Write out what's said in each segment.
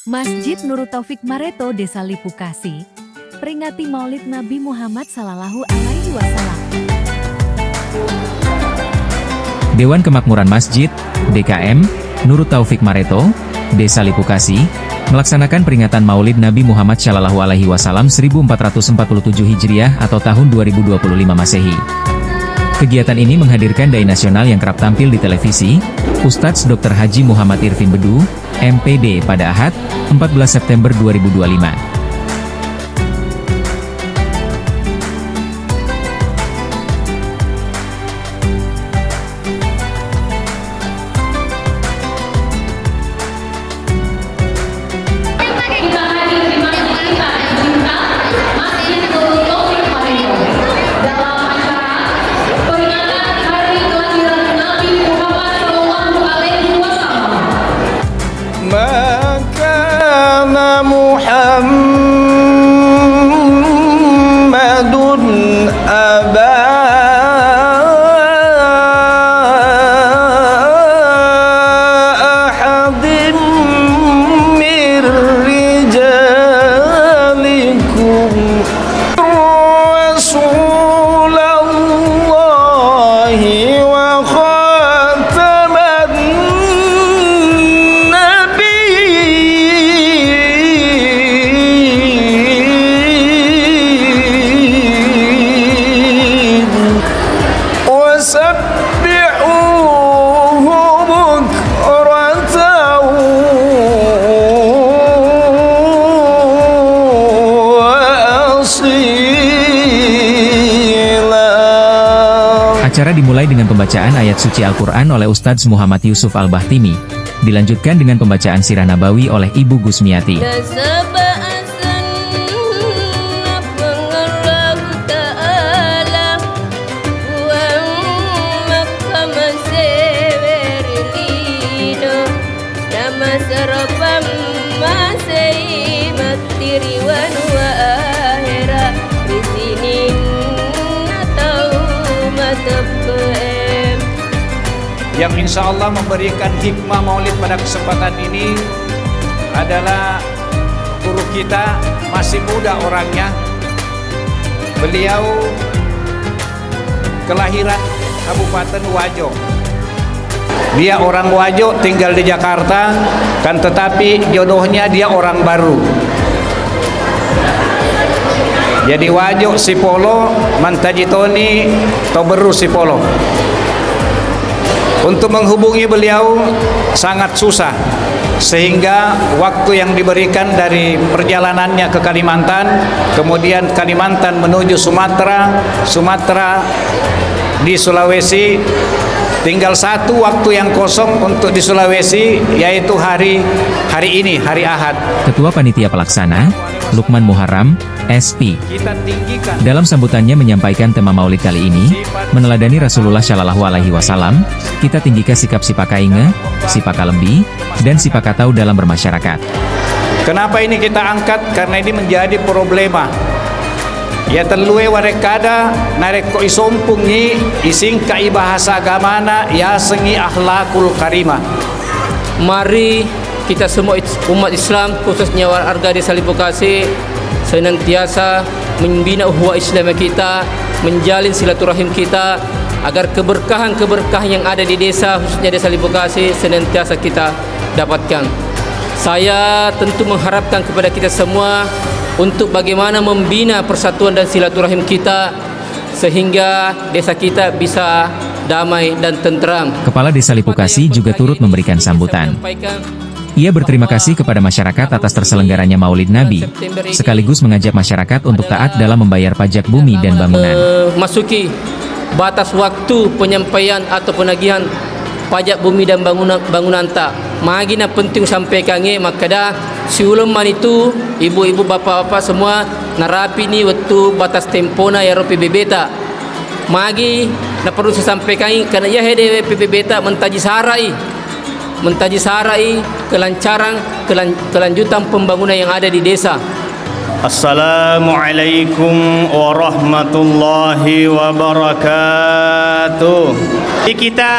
Masjid Nurul Taufik Mareto, Desa Lipukasi, peringati Maulid Nabi Muhammad Sallallahu Alaihi Wasallam. Dewan Kemakmuran Masjid, DKM, Nurul Taufik Mareto, Desa Lipukasi, melaksanakan peringatan Maulid Nabi Muhammad Shallallahu Alaihi Wasallam 1447 Hijriah atau tahun 2025 Masehi. Kegiatan ini menghadirkan dai nasional yang kerap tampil di televisi, Ustadz Dr. Haji Muhammad Irfin Bedu, MPD pada Ahad, 14 September 2025. Muhammadun aba ahadin min rijalikum Rasulallahi wa khataman Acara dimulai dengan pembacaan ayat suci Al-Quran oleh Ustadz Muhammad Yusuf Al-Bahtimi, dilanjutkan dengan pembacaan sirah nabawi oleh Ibu Gusmiati. Yang insya Allah memberikan hikmah maulid pada kesempatan ini adalah guru kita, masih muda orangnya. Beliau kelahiran Kabupaten Wajo. Dia orang Wajo, tinggal di Jakarta, kan tetapi jodohnya dia orang baru. Jadi Wajo Sipolo, Mantajitoni, Toberu Sipolo. Untuk menghubungi beliau sangat susah, sehingga waktu yang diberikan dari perjalanannya ke Kalimantan, kemudian Kalimantan menuju Sumatera, Sumatera di Sulawesi, tinggal satu waktu yang kosong untuk di Sulawesi, yaitu hari ini, hari Ahad. Ketua Panitia Pelaksana, Lukman Muharram, SP, dalam sambutannya menyampaikan tema Maulid kali ini, meneladani Rasulullah Shallallahu Alaihi Wasallam, kita tinggikan sikap sipakainge, sipakalembi, dan sipakatau dalam bermasyarakat. Kenapa ini kita angkat? Karena ini menjadi problema. Ya telue warekada nareko isompungi ising kai bahasa agamana ya sengi akhlakul karimah. Mari kita semua umat Islam, khususnya warga Desa Lipukasi, senantiasa membina ukhuwah Islam kita, menjalin silaturahim kita, agar keberkahan-keberkahan yang ada di desa, khususnya Desa Lipukasi, senantiasa kita dapatkan. Saya tentu mengharapkan kepada kita semua untuk bagaimana membina persatuan dan silaturahim kita, sehingga desa kita bisa damai dan tentram. Kepala Desa Lipukasi juga turut memberikan sambutan. Ia berterima kasih kepada masyarakat atas terselenggaranya Maulid Nabi, sekaligus mengajak masyarakat untuk taat dalam membayar pajak bumi dan bangunan. Masuki batas waktu penyampaian atau penagihan pajak bumi dan bangunan tak. Magina penting sampaikan maka dah siuleman itu ibu-ibu bapak-bapak semua narapi ni waktu batas tempona ya PBB tak. Magi na perlu saya sampaikan karena ya hede PBB tak mentaji sarai kelanjutan pembangunan yang ada di desa. Assalamualaikum warahmatullahi wabarakatuh. Kita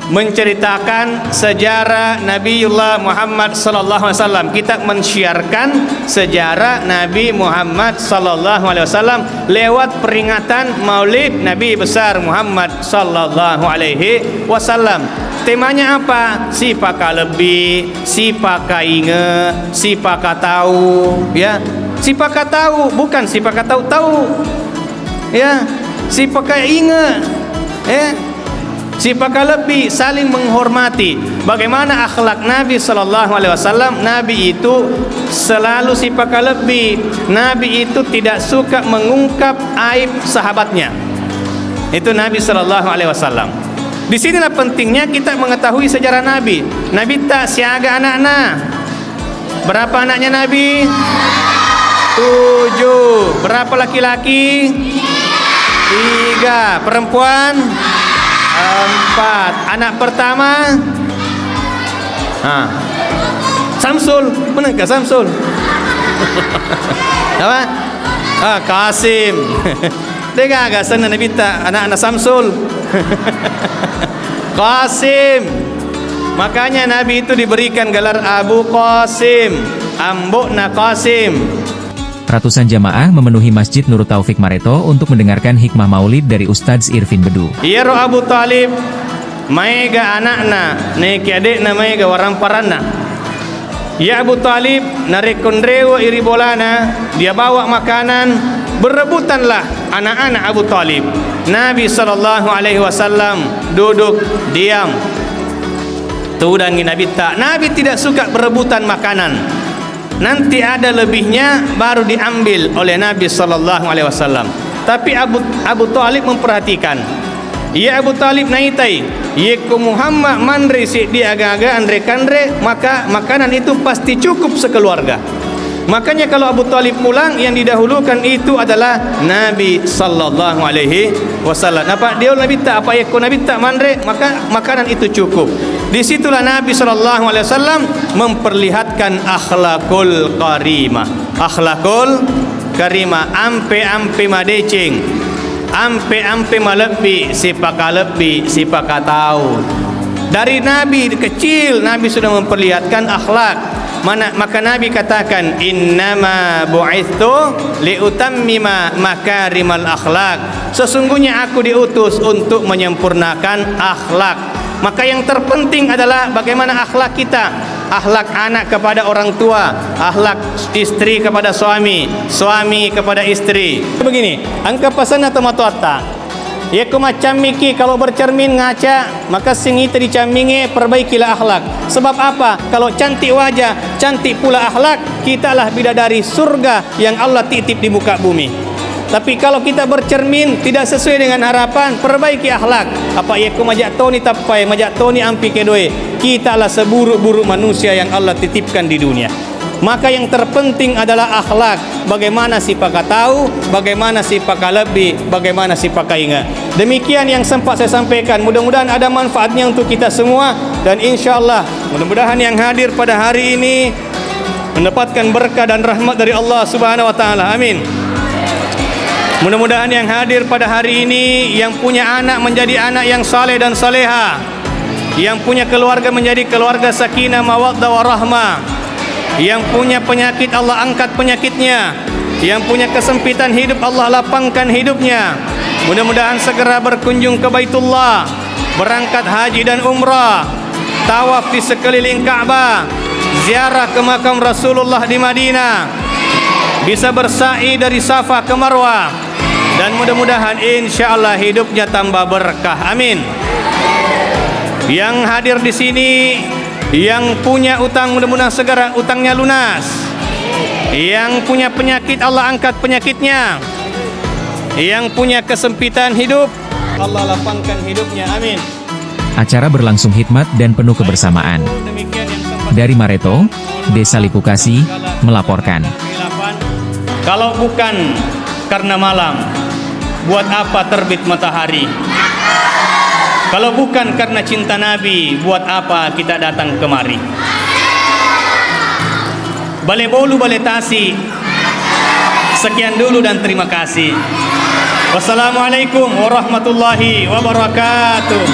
menceritakan sejarah Nabiullah Muhammad sallallahu alaihi wasallam. Kita mensyiarkan sejarah Nabi Muhammad sallallahu alaihi wasallam lewat peringatan Maulid Nabi besar Muhammad sallallahu alaihi wasallam. Temanya apa? Sipaka lebih, sipaka inge, sipaka tahu, ya. Sipaka tahu, bukan sipaka tahu-tahu. Ya, sipaka inge, ya. Sipaka lebih, saling menghormati. Bagaimana akhlak Nabi sallallahu alaihi wasallam? Nabi itu selalu sipaka lebih. Nabi itu tidak suka mengungkap aib sahabatnya. Itu Nabi sallallahu alaihi wasallam. Di sinilah pentingnya kita mengetahui sejarah Nabi. Nabi tak siaga anak-anak. Berapa anaknya Nabi? 7. Berapa laki-laki? 3. Perempuan? 4. Anak pertama? Samsul. Manakah Samsul? Apa? Qasim. Dia agak senang Nabi tak anak-anak Samsul. Qasim. Makanya Nabi itu diberikan gelar Abu Qasim, Ambukna Qasim. Ratusan jamaah memenuhi Masjid Nurut Taufik Mareto untuk mendengarkan hikmah maulid dari Ustadz Irfin Bedu. Ya roh Abu Talib, maiga anakna, neki adikna maiga waramparana. Ya Abu Talib, narik kondrewa iri bolana, dia bawa makanan, berebutanlah anak-anak Abu Talib. Nabi SAW duduk diam. Tudangi Nabi tak. Nabi tidak suka berebutan makanan. Nanti ada lebihnya baru diambil oleh Nabi SAW. Tapi Abu Talib memperhatikan. Ya Abu Talib naitai, yeku Muhammad mandri si dia agak-agak andre-kandre, maka makanan itu pasti cukup sekeluarga. Makanya kalau Abu Talib pulang, yang didahulukan itu adalah Nabi sallallahu alaihi wasallam. Apa dia Nabi tak apa yakun Nabi tak mandre, maka makanan itu cukup. Disitulah Nabi sallallahu alaihi wasallam memperlihatkan akhlakul karimah. Akhlakul karimah, ampe-ampe madecing, ampe-ampe malebi, sipaka lebih, sipaka tahu. Dari Nabi kecil Nabi sudah memperlihatkan akhlak. Maka Nabi katakan innama bu'ithu liutammima makarimal akhlak. Sesungguhnya aku diutus untuk menyempurnakan akhlak. Maka yang terpenting adalah bagaimana akhlak kita. Akhlak anak kepada orang tua, akhlak istri kepada suami, suami kepada istri. Begini, angka pasan atau matuata. Ya macam miki kalau bercermin ngaca, maka singi tadi caminge perbaikilah akhlak. Sebab apa? Kalau cantik wajah, cantik pula akhlak, kitalah bidadari surga yang Allah titip di muka bumi. Tapi kalau kita bercermin tidak sesuai dengan harapan, perbaiki akhlak. Apa ya majak toni tapai, majak toni ampi kedoe. Kitalah seburuk-buruk manusia yang Allah titipkan di dunia. Maka yang terpenting adalah akhlak. Bagaimana sipaka tahu, bagaimana sipaka lebih, bagaimana sipaka ingat. Demikian yang sempat saya sampaikan. Mudah-mudahan ada manfaatnya untuk kita semua. Dan insya Allah, mudah-mudahan yang hadir pada hari ini mendapatkan berkah dan rahmat dari Allah Subhanahu Wa Taala. Amin. Mudah-mudahan yang hadir pada hari ini, yang punya anak menjadi anak yang saleh dan saleha, yang punya keluarga menjadi keluarga sakinah mawaddah warahmah, yang punya penyakit Allah angkat penyakitnya, yang punya kesempitan hidup Allah lapangkan hidupnya. Mudah-mudahan segera berkunjung ke Baitullah, berangkat haji dan umrah, tawaf di sekeliling Ka'bah, ziarah ke makam Rasulullah di Madinah, bisa bersa'i dari Safa ke Marwah, dan mudah-mudahan insya-Allah hidupnya tambah berkah. Amin. Yang hadir di sini, yang punya utang mudah-mudahan segera utangnya lunas. Yang punya penyakit Allah angkat penyakitnya. Yang punya kesempitan hidup Allah lapangkan hidupnya. Amin. Acara berlangsung hikmat dan penuh kebersamaan. Dari Mareto, Desa Lipukasi, melaporkan. Kalau bukan karena malam, buat apa terbit matahari? Kalau bukan karena cinta Nabi, buat apa kita datang kemari? Bale bolu bale tasi. Sekian dulu dan terima kasih. Wassalamualaikum warahmatullahi wabarakatuh.